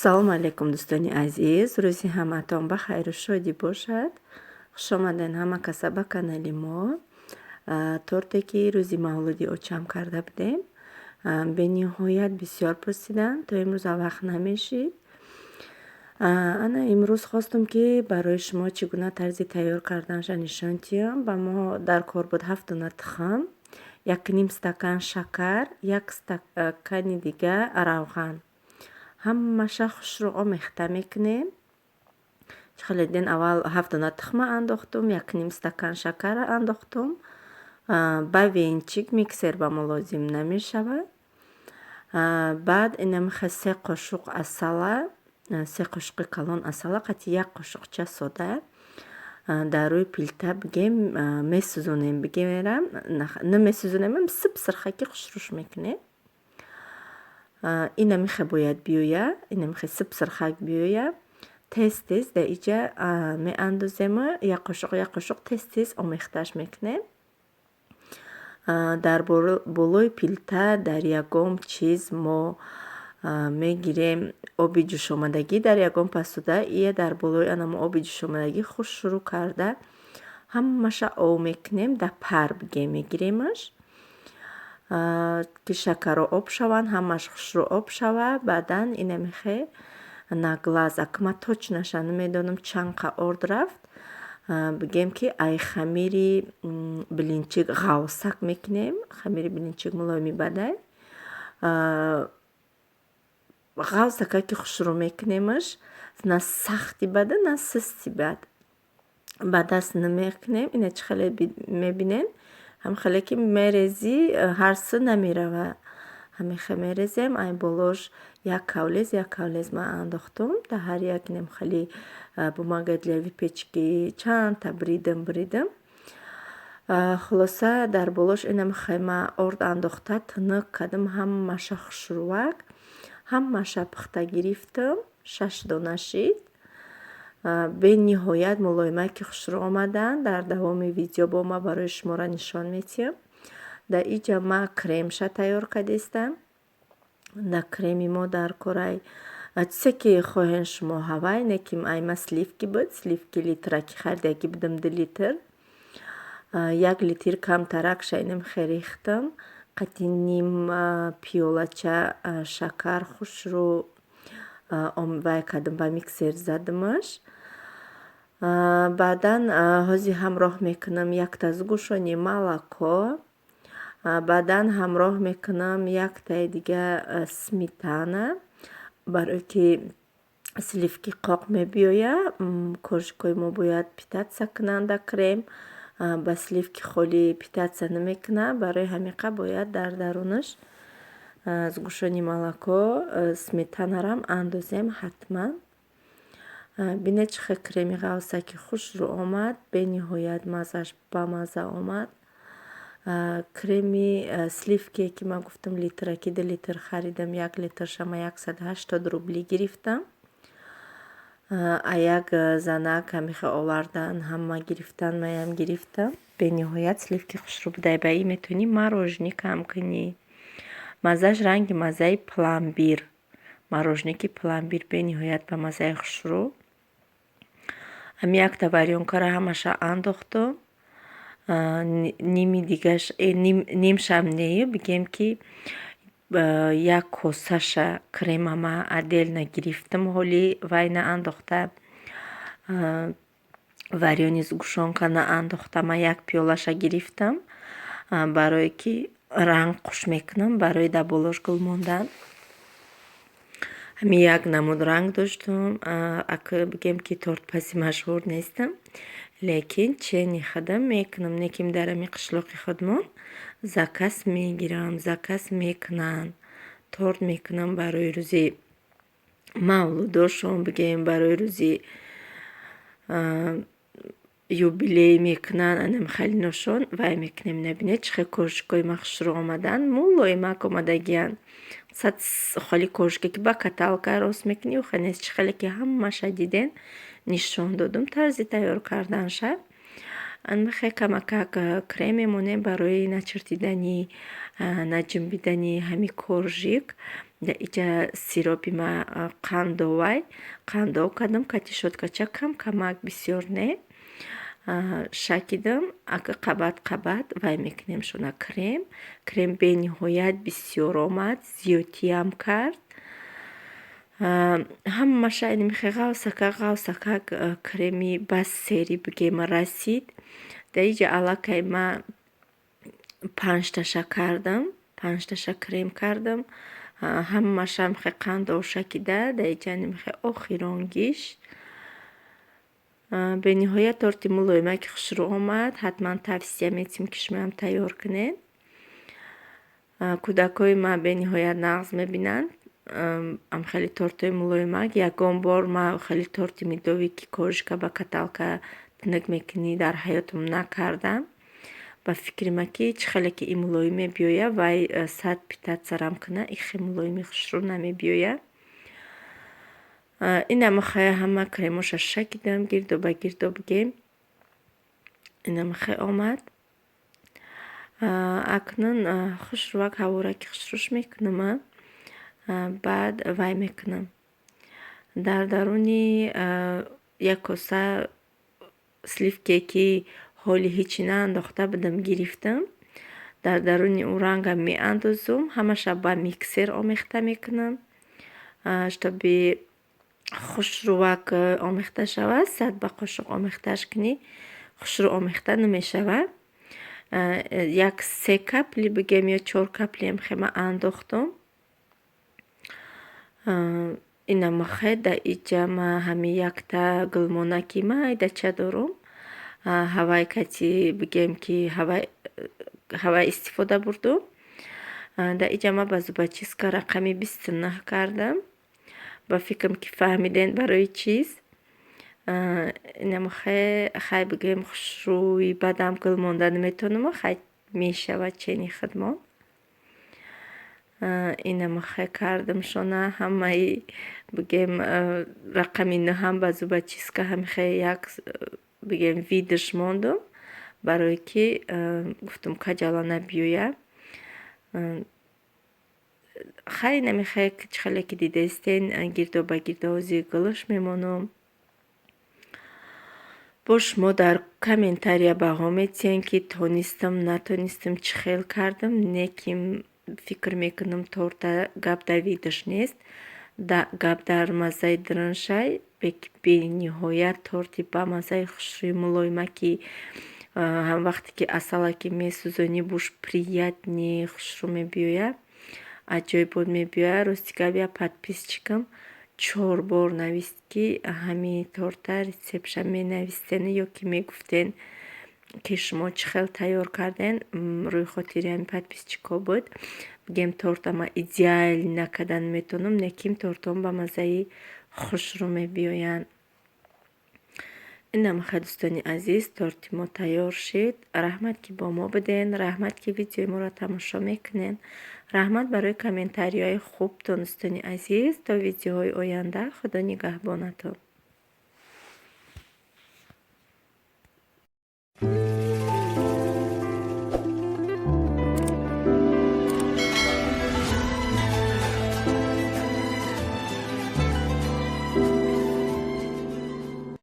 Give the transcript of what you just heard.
салом алейкум дӯстони азиз, рӯзи ҳамаатон ба хайру шодӣ бошад. хушомадед ҳама каса ба канали мо. Торте ки рӯзи мавлуди очам карда будем, бениҳоят бисёр пурсиданд, то имрӯз вақт намешид. ана имрӯз хостам ки барои шумо чӣ гуна тарзи тайёр карданашро нишон диҳам. Ба мо дар кор буд 7 дона тухм, 1 стакан шакар, 1 стакани дига равған. ҳамаша хушрӯ омехта мекунем. Хеле ден аввал 7 дона тухма андохтум, 1 стакан шакара андохтум. Ба венчик миксер ба мо лозим намешавад. Баъд ина мехоҳад 3 қошуқ асала, 3 қошуқи калон асала, қати 1 қошуқча сода дар рӯи пилта бигем месӯзонем. Бигемерам намесӯзонем, сипсирхаки хушрӯш мекунем. ина мехе бояд биёя, ина мехе сипсирхак биёя. Тез дар иҷа меандозем, 1 қошуқ тез омехташ мекунем. Дар болои пилта дар ягон чиз мо мегирем оби ҷӯшомадагӣ дар ягон посуда. ия дар болои анамо оби ҷӯшомадагӣ хуш шурӯъ карда ҳамаша об мекунем, дар пар бигем мегиремаш ки шакаро об шаванд, ҳамаш хушрӯъ об шавад. Баъдан ина мехе на глаз акма точ наша, намедонам чанд орд рафт. Бигем ки ай хамири билинчик ғавсак мекунем, хамири билинчик мулоими бадай ғавсака ки хушрӯъ мекунемаш, на сахти бада, на систи бад. Ба даст намекунем. Ина чӣ хеле мебинен, ҳам хеле ки мерези ҳар су намерава. Ҳамеха мерезем. Ай болош 1 кавлез ман андохтум. Дар ҳар як инам хеле бумага для выпечки чандта бридам. Хулоса дар болош инам хема орд андохта тинук кардам, ҳамаша хушрӯъак, ҳамаша пухта гирифтам. 6 дона шид. бениҳоят мулоимаки хушрӯъ омаданд. Дар давоми видео бо ма барои шуморо нишон медиҳам. Дар иҷа ма кремша тайёр кардестам. Дар креми мо дар корай чизе ки хоҳен шумо ҳавай, не ки айма сливки буд, сливки литраки хардаги будам 2 литр. 1 литр камтаракша инам херехтам. қати ним пиёлача шакар хушрӯъ вай кардам, ба миксер задамаш. Баъдан ҳози ҳамроҳ мекунам 1 тазгӯшони молоко. Баъдан ҳамроҳ мекунам 1 таи дига сметана, барое ки сливки қоқ мебиёя. Коржикои мо бояд питатса кунанд дар крем, ба сливки холӣ питатса намекунад. Барои ҳамиқа бояд дар дарунаш згӯшони молоко сметанарам андозем ҳатман. бинед чӣ хел креми ғавсаки хушрӯъ омад, бениҳоят маззаш бамазза омад. Креми сливке ки ман гуфтам литраки 2 литр харидам, 1 литрша ман 180 рублӣ гирифтам. Як занак ҳамиха овардан, ҳама гирифтан, маям гирифтам. Бениҳоят сливки хушрӯъ будай. Ба ин метавонӣ мороженик ҳам кунӣ. маззаш ранги маззаи пломбир, мороженики пломбир бениҳоят ба маззаи хушрӯъ. ҳами 1 варёнкаро ҳамаша андохтум. ними дигаш нимшам не, бигем ки 1 косаша кремама отдельно гирифтам, ҳоли вай наандохта, варёни згӯшонка наандохта, ман 1 пиёлаша гирифтам, барое ки ранг хуш мекунам, барои дар болош гул мондан. ҳами 1 намуд ранг доштум. Бигем ки тортпази машҳур нестам, лекин чени худам мекунам. Не ки дар ҳами қишлоқи худмон заказ мегирам, заказ мекунанд, торт мекунам барои рӯзи мавлудошон, бигем барои рӯзи юбилей мекунанд. Анам хеле ношон вай мекунем. Набинед чӣ хел коржикои ма хушрӯъ омаданд, мулоимак омадагиянд. холи коржике ки ба каталка рост мекунӣ, уханес чӣ хеле ки ҳамаша диден нишон додум тарзи тайёр карданша. мехе камакак крем мемонем барои начертидани, наҷнбидани ҳами коржик. Дар иҷа сиропи ма қандовай қандов кардам, кати шодкача кам камак бисёр не шакидам. Ака қабат вай мекунем шуна крем бениҳоят бисёр омад, зиёдиам кард. ҳамаша мехе ғавсака креми бас сери бигем расид. Дар иҷа аллакай ма 5таша кардам, 5таша крем кардам. ҳамаша мехе қандов шакида. Дар иҷа мехе охирон гишт. бениҳоят торти мулоимаки хушрӯ омад. ҳатман тавсия мецим ки шумоям тайёр кунед. кӯдакои ма бениҳоят нағз мебинанд ам хеле тортои мулоимак. Ягон бор ма хеле торти медовӣ ки коржика ба каталка тинак мекунӣ дар ҳаётам накардам. ба фикрима ки чӣ хеле ки ин мулоим мебиёя, вай сад питатсарам куна ин хеле мулоими хушрӯ намебиёя. ина мехе ҳама кремоша шакидам гирдо бигем. Ина мехе омад. акнун хушрӯвак ҳавораки хушрӯш мекунама. баъд вай мекунам. Дар даруни як коса сливке ки ҳоли ҳичи наандохта будам гирифтам. Дар даруни ӯ рангам меандозум. ҳамаша ба миксер омехта мекунам. штоби хушрӯвак омехта шавад. 100 ба қошуқ омехташ кунӣ. хушрӯ омехта намешавад. як 3 капли бигем ё 4 каплиам хема андохтам. ина махе да иҷа ма ҳами якта гулмонаки майдача дорум. ҳавай кати бигем ки ҳавай истифода бурдум. Да иҷа ма ба зубочистка рақами 29 кардам. ба фикрам ки фаҳмиден барои чист. ина махе хай бигем хушрӯи бадам гулмонда наметавонам, хай мешавад чени хидмот. ина махе кардам шона ҳамаи бигем рақами 9 ба зубочистка ҳамихе як бигем видиш мондум, барое ки гуфтум каҷала набиёя. хай намехе чӣ хеле ки дидестен гирдо ба гирдози гулуш мемонам. бо шумо дар комментария баҳо медиҳед ки тонистам натонистам чӣ хел кардам. не ки фикр мекунам торта гап дар видиш нест, гап дар маззаи драншай. бениҳоят торти ба маззаи хушрӯи мулоимаки ҳам вақте ки асалаки месӯзонӣ буш приятни хушрӯ мебиёя. аҷоиб бод мебиёя. рости гап як подписчикам 4 бор навист ки ҳами торта рецептша менавистен ё ки мегуфтен ки шумо чӣ хел тайёр карден. рӯи хотири ҳами подписчикҳо буд. бигем торта ма идеали накардан метавонам, лекин тортам ба маззаи хушрӯ мебиёянд. ина махе дӯстони азиз, торти мо тайёр шид. раҳмат ки бо мо буден, раҳмат ки видеои моро тамошо мекунен, раҳмат барои комментариҳои хубтон. дӯстони азиз, то видеоҳои оянда, худо нигаҳбонатон.